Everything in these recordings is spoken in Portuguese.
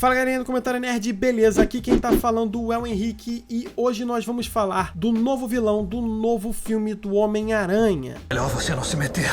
Fala galerinha do Comentário Nerd, beleza? Aqui quem tá falando é o Henrique e hoje nós vamos falar do novo vilão do novo filme do Homem-Aranha. Melhor você não se meter.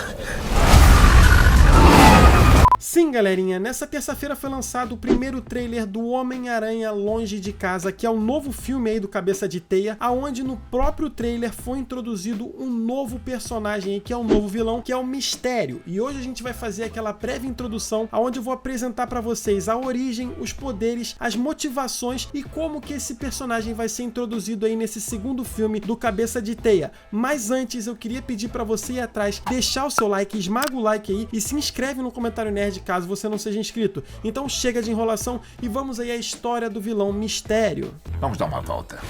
Sim, galerinha, nessa terça-feira foi lançado o primeiro trailer do Homem-Aranha Longe de Casa, que é um novo filme aí do Cabeça de Teia, aonde no próprio trailer foi introduzido um novo personagem aí, que é um novo vilão, que é o Mistério. E hoje a gente vai fazer aquela prévia introdução, aonde eu vou apresentar pra vocês a origem, os poderes, as motivações e como que esse personagem vai ser introduzido aí nesse segundo filme do Cabeça de Teia. Mas antes eu queria pedir pra você ir atrás, deixar o seu like, esmaga o like aí e se inscreve no Comentário Nerd caso você não seja inscrito. Então chega de enrolação e vamos aí à história do vilão Mistério. Vamos dar uma volta.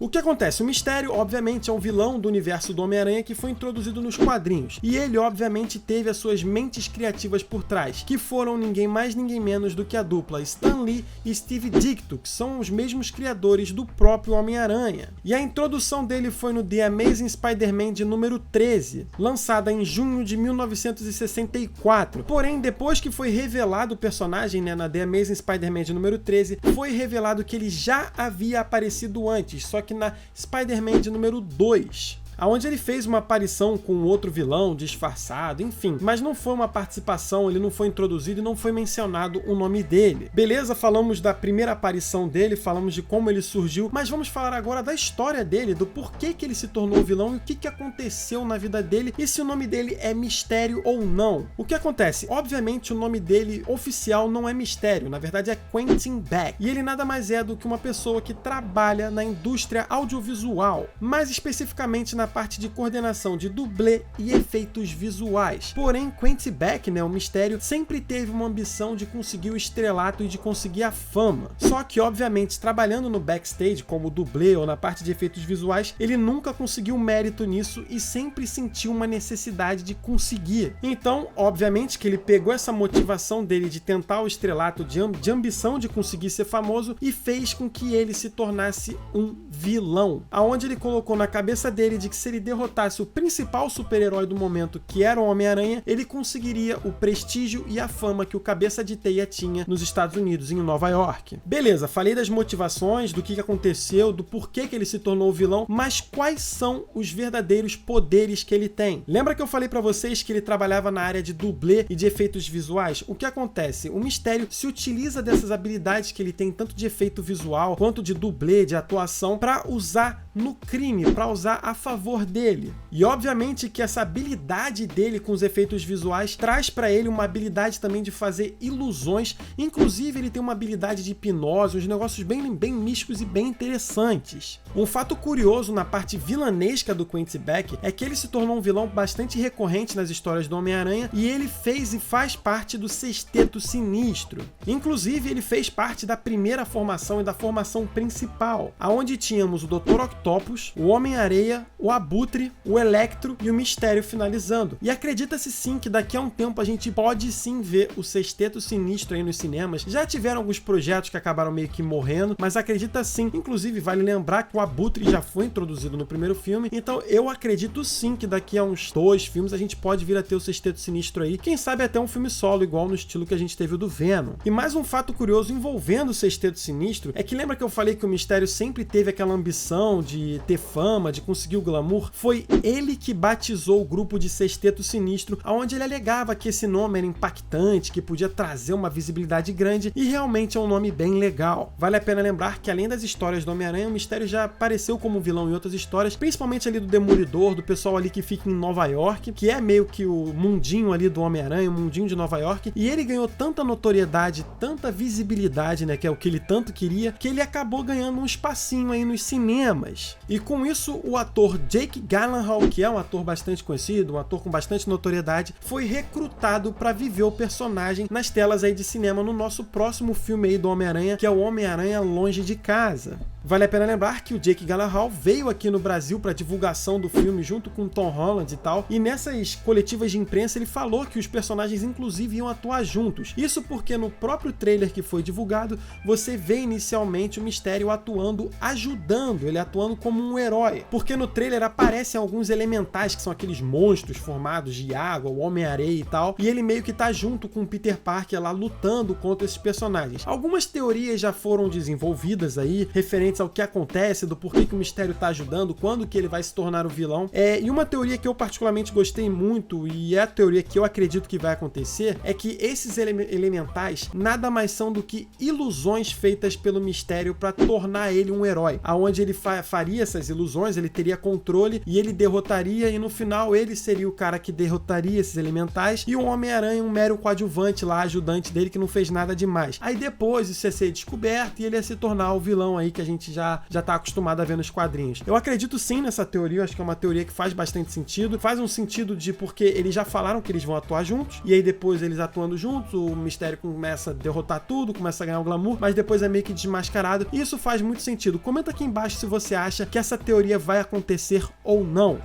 O que acontece? O Mistério, obviamente, é um vilão do universo do Homem-Aranha que foi introduzido nos quadrinhos. E ele, obviamente, teve as suas mentes criativas por trás, que foram ninguém mais, ninguém menos do que a dupla Stan Lee e Steve Ditko, que são os mesmos criadores do próprio Homem-Aranha. E a introdução dele foi no The Amazing Spider-Man de número 13, lançada em junho de 1964. Porém, depois que foi revelado o personagem, na The Amazing Spider-Man de número 13, foi revelado que ele já havia aparecido antes, só que na Spider-Man de número 2. Onde ele fez uma aparição com outro vilão disfarçado, enfim, mas não foi uma participação, ele não foi introduzido e não foi mencionado o nome dele. Beleza, falamos da primeira aparição dele, falamos de como ele surgiu, mas vamos falar agora da história dele, do porquê que ele se tornou vilão e o que aconteceu na vida dele e se o nome dele é Mistério ou não. O que acontece? Obviamente o nome dele oficial não é Mistério, na verdade é Quentin Beck, e ele nada mais é do que uma pessoa que trabalha na indústria audiovisual, mais especificamente na parte de coordenação de dublê e efeitos visuais. Porém, Quentin Beck, o Mistério, sempre teve uma ambição de conseguir o estrelato e de conseguir a fama. Só que, obviamente, trabalhando no backstage como dublê ou na parte de efeitos visuais, ele nunca conseguiu mérito nisso e sempre sentiu uma necessidade de conseguir. Então, obviamente que ele pegou essa motivação dele de tentar o estrelato, de ambição de conseguir ser famoso e fez com que ele se tornasse um vilão. Aonde ele colocou na cabeça dele de que se ele derrotasse o principal super-herói do momento, que era o Homem-Aranha, ele conseguiria o prestígio e a fama que o Cabeça de Teia tinha nos Estados Unidos, em Nova York. Beleza, falei das motivações, do que aconteceu, do porquê que ele se tornou o vilão, mas quais são os verdadeiros poderes que ele tem? Lembra que eu falei pra vocês que ele trabalhava na área de dublê e de efeitos visuais? O que acontece? O Mistério se utiliza dessas habilidades que ele tem, tanto de efeito visual, quanto de dublê, de atuação, pra usar no crime, pra usar a favor dele. E obviamente que essa habilidade dele com os efeitos visuais traz para ele uma habilidade também de fazer ilusões, inclusive ele tem uma habilidade de hipnose, uns negócios bem místicos e bem interessantes. Um fato curioso na parte vilanesca do Quentin Beck é que ele se tornou um vilão bastante recorrente nas histórias do Homem-Aranha e ele fez e faz parte do Sexteto Sinistro. Inclusive ele fez parte da primeira formação e da formação principal, aonde tínhamos o Dr. Octopus, o Homem-Areia, o Abutre, o Electro e o Mistério finalizando. E acredita-se sim que daqui a um tempo a gente pode sim ver o Sexteto Sinistro aí nos cinemas. Já tiveram alguns projetos que acabaram meio que morrendo, mas acredita sim. Inclusive vale lembrar que o Abutre já foi introduzido no primeiro filme, então eu acredito sim que daqui a uns 2 filmes a gente pode vir a ter o Sexteto Sinistro aí. Quem sabe até um filme solo, igual no estilo que a gente teve o do Venom. E mais um fato curioso envolvendo o Sexteto Sinistro é que lembra que eu falei que o Mistério sempre teve aquela ambição de ter fama, de conseguir o glamour? Foi ele que batizou o grupo de Sexteto Sinistro, onde ele alegava que esse nome era impactante, que podia trazer uma visibilidade grande e realmente é um nome bem legal. Vale a pena lembrar que além das histórias do Homem-Aranha, o Mistério já apareceu como vilão em outras histórias, principalmente ali do Demolidor, do pessoal ali que fica em Nova York, que é meio que o mundinho ali do Homem-Aranha, o mundinho de Nova York, e ele ganhou tanta notoriedade, tanta visibilidade, que é o que ele tanto queria, que ele acabou ganhando um espacinho aí nos cinemas. E com isso, o ator Jake Gyllenhaal, que é um ator bastante conhecido, um ator com bastante notoriedade, foi recrutado para viver o personagem nas telas aí de cinema no nosso próximo filme aí do Homem-Aranha, que é o Homem-Aranha Longe de Casa. Vale a pena lembrar que o Jake Gyllenhaal veio aqui no Brasil para divulgação do filme junto com Tom Holland e tal, e nessas coletivas de imprensa ele falou que os personagens inclusive iam atuar juntos. Isso porque no próprio trailer que foi divulgado, você vê inicialmente o Mistério atuando, ajudando, ele atuando como um herói. Porque no trailer aparecem alguns elementais, que são aqueles monstros formados de água, o Homem-Areia e tal, e ele meio que tá junto com o Peter Parker lá lutando contra esses personagens. Algumas teorias já foram desenvolvidas aí, referentes ao que acontece, do porquê que o Mistério tá ajudando, quando que ele vai se tornar o vilão. E uma teoria que eu particularmente gostei muito, e é a teoria que eu acredito que vai acontecer, é que esses elementais nada mais são do que ilusões feitas pelo Mistério para tornar ele um herói, aonde ele faria essas ilusões, ele teria controle e ele derrotaria, e no final ele seria o cara que derrotaria esses elementais, e o Homem-Aranha um mero coadjuvante lá, ajudante dele, que não fez nada demais. Aí depois isso ia ser descoberto e ele ia se tornar o vilão aí que a gente já tá acostumado a ver nos quadrinhos. Eu acredito sim nessa teoria, eu acho que é uma teoria que faz bastante sentido, faz um sentido de porque eles já falaram que eles vão atuar juntos, e aí depois eles atuando juntos, o Mistério começa a derrotar tudo, começa a ganhar o glamour, mas depois é meio que desmascarado, e isso faz muito sentido. Comenta aqui embaixo se você acha que essa teoria vai acontecer ou não.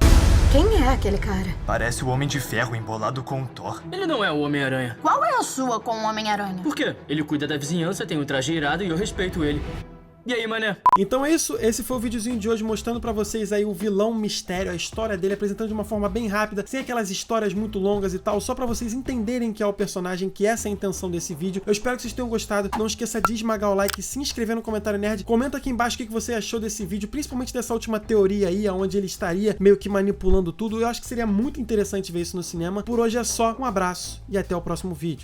Quem é aquele cara? Parece o Homem de Ferro embolado com o Thor. Ele não é o Homem-Aranha. Qual é a sua com o Homem-Aranha? Por quê? Ele cuida da vizinhança, tem um traje irado e eu respeito ele. E aí, mané? Então é isso, esse foi o videozinho de hoje mostrando pra vocês aí o vilão Mistério, a história dele, apresentando de uma forma bem rápida, sem aquelas histórias muito longas e tal, só pra vocês entenderem que é o personagem, que essa é a intenção desse vídeo. Eu espero que vocês tenham gostado, não esqueça de esmagar o like, se inscrever no comentário nerd, comenta aqui embaixo o que você achou desse vídeo, principalmente dessa última teoria aí, onde ele estaria meio que manipulando tudo. Eu acho que seria muito interessante ver isso no cinema. Por hoje é só, um abraço e até o próximo vídeo.